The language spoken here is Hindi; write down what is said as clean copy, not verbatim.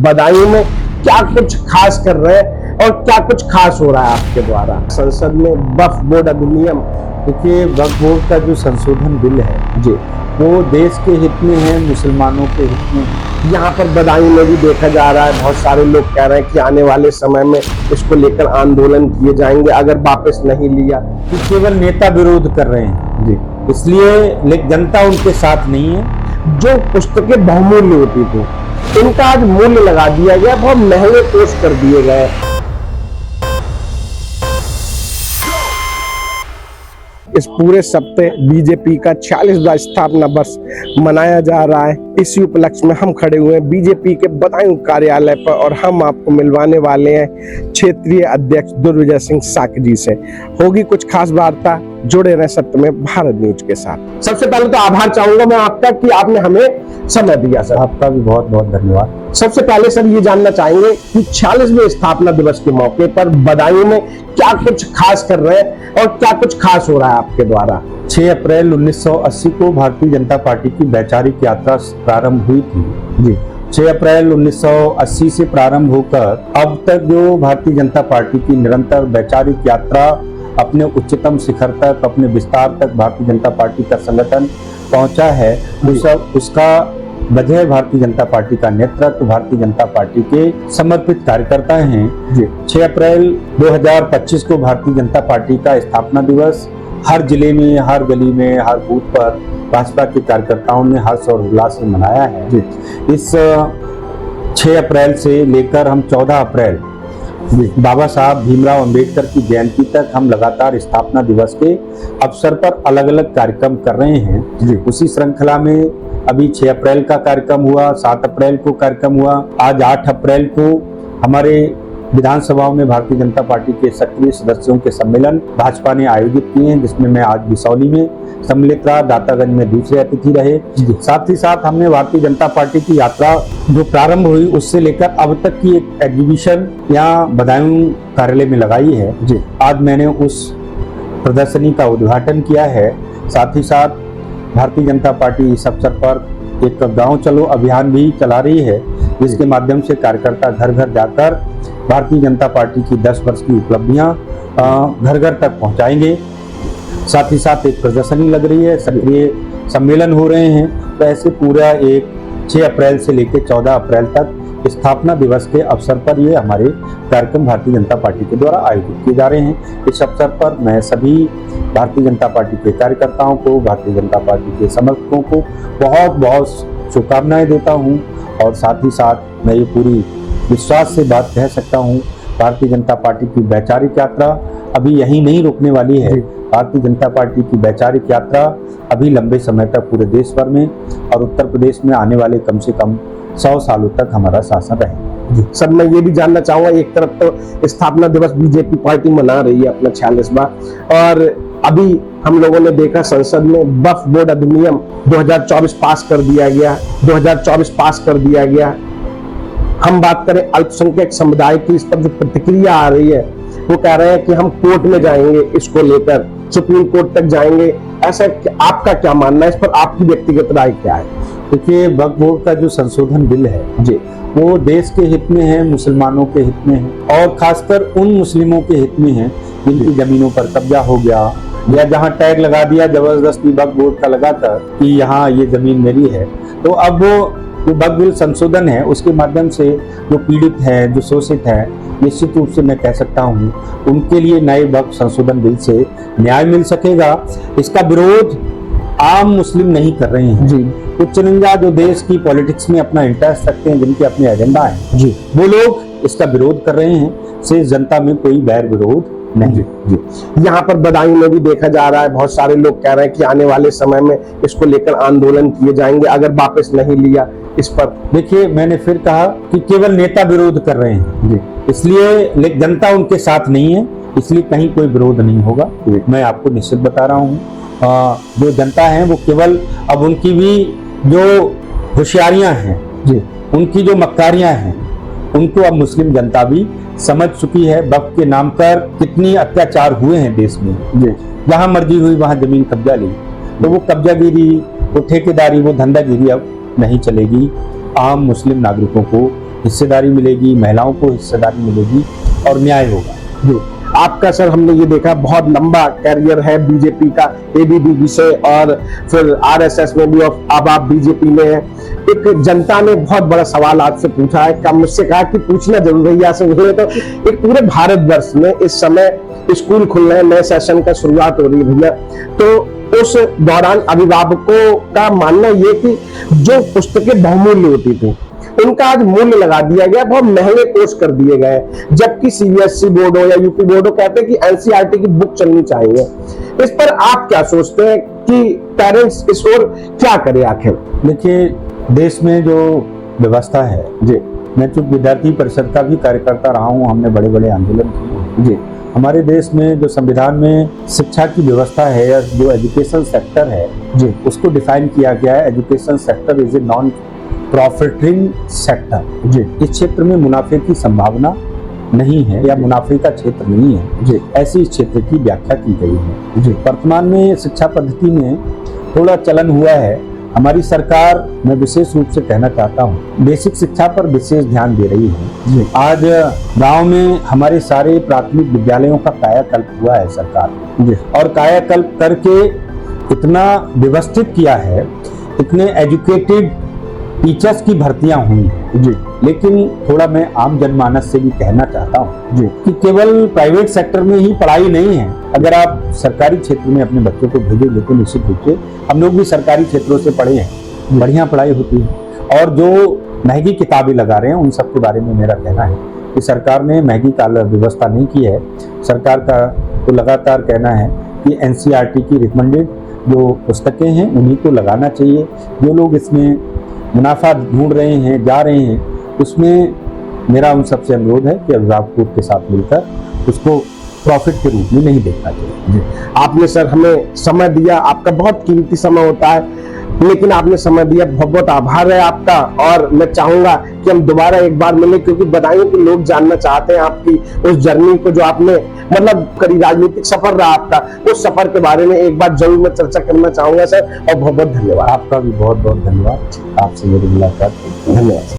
बदायूं में क्या कुछ खास कर रहे हैं और क्या कुछ खास हो रहा है आपके द्वारा। संसद में वक्फ बोर्ड अधिनियम, देखिए वक्फ बोर्ड का जो संशोधन बिल है जी, वो देश के हित में है, मुसलमानों के हित में है। यहाँ पर बदायूं में भी देखा जा रहा है, बहुत सारे लोग कह रहे हैं कि आने वाले समय में इसको लेकर आंदोलन किए जाएंगे अगर वापस नहीं लिया। कि केवल नेता विरोध कर रहे हैं जी, इसलिए, लेकिन जनता उनके साथ नहीं है। जो पुस्तकें बहुमूल्य होती थी इनका आज मूल्य लगा दिया गया, बहुत महंगे कोर्स कर दिए गए। इस पूरे सप्ताह बीजेपी का 40वां स्थापना वर्ष मनाया जा रहा है। इसी उपलक्ष्य में हम खड़े हुए हैं बीजेपी के बदायूं कार्यालय पर और हम आपको मिलवाने वाले हैं क्षेत्रीय अध्यक्ष दुर्विजय सिंह साकी जी से। होगी कुछ खास वार्ता, जुड़े रहे सत्य में भारत न्यूज के साथ। सबसे पहले तो आभार चाहूंगा मैं आपका कि आपने हमें समय दिया सर। आपका भी बहुत बहुत धन्यवाद। सबसे पहले सर ये जानना चाहेंगे कि 46वें स्थापना दिवस के मौके पर बदायूं में क्या कुछ खास कर रहे हैं और क्या कुछ खास हो रहा है आपके द्वारा। 6 अप्रैल 1980 को भारतीय जनता पार्टी की वैचारिक यात्रा प्रारंभ हुई थी जी। 6 अप्रैल 1980 से प्रारंभ होकर अब तक जो भारतीय जनता पार्टी की निरंतर वैचारिक यात्रा अपने उच्चतम शिखर तक, अपने विस्तार तक भारतीय जनता पार्टी का संगठन पहुंचा है, उसका वजह भारतीय जनता पार्टी का नेतृत्व, भारतीय जनता पार्टी के समर्पित कार्यकर्ता हैं जी। 6 अप्रैल 2025 को भारतीय जनता पार्टी का स्थापना दिवस हर जिले में, हर गली में, हर बूथ पर भाजपा के कार्यकर्ताओं ने हर्ष और उल्लास से मनाया है जी। इस 6 अप्रैल से लेकर हम 14 अप्रैल बाबा साहब भीमराव अंबेडकर की जयंती तक हम लगातार स्थापना दिवस के अवसर पर अलग अलग कार्यक्रम कर रहे हैं जी। उसी श्रृंखला में अभी 6 अप्रैल का कार्यक्रम हुआ, 7 अप्रैल को कार्यक्रम हुआ, आज 8 अप्रैल को हमारे विधानसभाओं में भारतीय जनता पार्टी के सक्रिय सदस्यों के सम्मेलन भाजपा ने आयोजित किए हैं, जिसमें मैं आज बिसौली में सम्मिलित रहा, दातागंज में दूसरे अतिथि रहे। साथ ही साथ हमने भारतीय जनता पार्टी की यात्रा जो प्रारंभ हुई उससे लेकर अब तक की एक एग्जीबिशन यहाँ बदायूं कार्यालय में लगाई है जी। आज मैंने उस प्रदर्शनी का उद्घाटन किया है। साथ ही साथ भारतीय जनता पार्टी इस अवसर पर एक गांव चलो अभियान भी चला रही है, जिसके माध्यम से कार्यकर्ता घर घर जाकर भारतीय जनता पार्टी की 10 वर्ष की उपलब्धियां घर घर तक पहुंचाएंगे। साथ ही साथ एक प्रदर्शनी लग रही है, सक्रिय सम्मेलन हो रहे हैं। तो ऐसे पूरा एक 6 अप्रैल से लेकर 14 अप्रैल तक स्थापना दिवस के अवसर पर ये हमारे कार्यक्रम भारतीय जनता पार्टी के द्वारा आयोजित किए जा रहे हैं। इस अवसर पर मैं सभी भारतीय जनता पार्टी के कार्यकर्ताओं को, भारतीय जनता पार्टी के समर्थकों को बहुत बहुत शुभकामनाएं देता हूं। और साथ ही साथ मैं ये पूरी विश्वास से बात कह सकता हूं, भारतीय जनता पार्टी की वैचारिक यात्रा अभी यहीं नहीं रुकने वाली है। भारतीय जनता पार्टी की वैचारिक यात्रा अभी लंबे समय तक पूरे देश भर में और उत्तर प्रदेश में आने वाले कम से कम 100 सालों तक हमारा शासन रहेगा। सर मैं ये भी जानना चाहूंगा, एक तरफ तो स्थापना दिवस बीजेपी पार्टी मना रही है अपना 46वां, और अभी हम लोगों ने देखा संसद में वक्फ बोर्ड अधिनियम 2024 पास कर दिया गया, 2024 पास कर दिया गया। हम बात करें अल्पसंख्यक समुदाय की, इस पर जो प्रतिक्रिया आ रही है वो कह रहे हैं कि हम कोर्ट में जाएंगे, इसको लेकर सुप्रीम कोर्ट तक जाएंगे। ऐसा आपका क्या मानना है, इस पर आपकी व्यक्तिगत राय क्या है। देखिए वक्फ बोर्ड का जो संशोधन बिल है जी, वो देश के हित में है, मुसलमानों के हित में है, और खासकर उन मुस्लिमों के हित में है जिनकी जमीनों पर कब्जा हो गया या जहां टैग लगा दिया जबरदस्ती वक्फ बोर्ड का लगाकर कि यहाँ ये जमीन मेरी है। तो अब वो वक्फ बिल संशोधन है, उसके माध्यम से जो पीड़ित है, जो शोषित है, निश्चित रूप से मैं कह सकता हूँ उनके लिए नए वक्फ संशोधन बिल से न्याय मिल सकेगा। इसका विरोध आम मुस्लिम नहीं कर रहे हैं जी। कुछ चुनिंदा जो देश की पॉलिटिक्स में अपना इंटरेस्ट रखते हैं, जिनके अपने एजेंडा हैं जी, वो लोग इसका विरोध कर रहे हैं। से जनता में कोई बैर विरोध नहीं जी। यहाँ पर बदायूं में भी देखा जा रहा है, बहुत सारे लोग कह रहे हैं कि आने वाले समय में इसको लेकर आंदोलन किए जाएंगे अगर वापस नहीं लिया। इस पर देखिए मैंने फिर कहा कि केवल नेता विरोध कर रहे हैं जी, इसलिए जनता उनके साथ नहीं है, इसलिए कहीं कोई विरोध नहीं होगा। मैं आपको निश्चित बता रहा हूँ, जो जनता है वो केवल अब उनकी भी जो होशियारियां हैं जी, उनकी जो मक्कारियां हैं, उनको अब मुस्लिम जनता भी समझ चुकी है। वक्फ के नाम पर कितनी अत्याचार हुए हैं देश में जी। जहां मर्जी हुई वहां जमीन कब्जा ली, तो वो कब्जागिरी, वो ठेकेदारी, वो धंधागिरी अब नहीं चलेगी। आम मुस्लिम नागरिकों को हिस्सेदारी मिलेगी, महिलाओं को हिस्सेदारी मिलेगी और न्याय होगा। जी, आपका सर हमने ये देखा बहुत लंबा कैरियर है बीजेपी का, एबीवीपी से और फिर आरएसएस में भी, और अब आप बीजेपी में हैं। एक जनता ने बहुत बड़ा सवाल आपसे पूछा है, कम मुझसे कहा कि पूछना जरूर है, यहाँ से मुझे तो एक पूरे भारतवर्ष में इस समय स्कूल खुल रहे हैं, नए सेशन का शुरुआत हो रही है भैया, तो उस दौरान अभिभावकों का मानना ये कि जो पुस्तकें बहुमूल्य होती थी उनका आज मूल्य लगा दिया गया, बहुत महंगे कोर्स कर दिए गए, जबकि सीबीएसई बोर्ड हो या यूपी बोर्ड हो कहते हैं कि एनसीईआरटी की बुक चलनी चाहिए। इस पर आप क्या सोचते हैं कि पेरेंट्स इस ओर क्या करें आखिर? देखिए, देश में जो व्यवस्था है, जी, मैं चूंकि विद्यार्थी परिषद का भी कार्यकर्ता रहा हूँ, हमने बड़े बड़े आंदोलन किए। जी, हमारे देश में जो संविधान में शिक्षा की व्यवस्था है या जो एजुकेशन सेक्टर है, जी, उसको डिफाइन किया गया है, education sector is a non profiting sector. जी, इस क्षेत्र में मुनाफे की संभावना नहीं है या मुनाफे का क्षेत्र नहीं है, जी, ऐसी इस क्षेत्र की व्याख्या की गई है। जी, वर्तमान में शिक्षा पद्धति में थोड़ा चलन हुआ है। हमारी सरकार, मैं विशेष रूप से कहना चाहता हूँ, बेसिक शिक्षा पर विशेष ध्यान दे रही है। जी, आज गांव में हमारे सारे प्राथमिक विद्यालयों का कायाकल्प हुआ है सरकार ने, जी, और कायाकल्प करके इतना व्यवस्थित किया है, इतने एजुकेटेड टीचर्स की भर्तियां हुई हैं। जी, लेकिन थोड़ा मैं आम जनमानस से भी कहना चाहता हूँ जी, कि केवल प्राइवेट सेक्टर में ही पढ़ाई नहीं है। अगर आप सरकारी क्षेत्र में अपने बच्चों को भेजेंगे तो निश्चित रूप से, हम लोग भी सरकारी क्षेत्रों से पढ़े हैं, बढ़िया पढ़ाई होती है। और जो महंगी किताबें लगा रहे हैं उन सब के बारे में मेरा कहना है कि सरकार ने महंगी व्यवस्था नहीं की है। सरकार का तो लगातार कहना है कि एनसीईआरटी की रिकमेंडेड जो पुस्तकें हैं उन्हीं को लगाना चाहिए। जो लोग इसमें मुनाफा ढूंढ रहे हैं, जा रहे हैं, उसमें मेरा उन सबसे अनुरोध है कि अभिभावकों के साथ मिलकर उसको प्रॉफिट के रूप में नहीं देखना चाहिए। जी, आपने सर हमें समय दिया, आपका बहुत कीमती समय होता है, लेकिन आपने समय दिया, बहुत बहुत आभार है आपका। और मैं चाहूंगा कि हम दोबारा एक बार मिले, क्योंकि बधाई कि लोग जानना चाहते हैं आपकी उस जर्नी को जो आपने मतलब करी, राजनीतिक सफर रहा आपका, उस सफर के बारे में एक बार जरूर मैं चर्चा करना चाहूंगा सर। और बहुत बहुत धन्यवाद। आपका भी बहुत बहुत धन्यवाद, आपसे मेरी मुलाकात। धन्यवाद।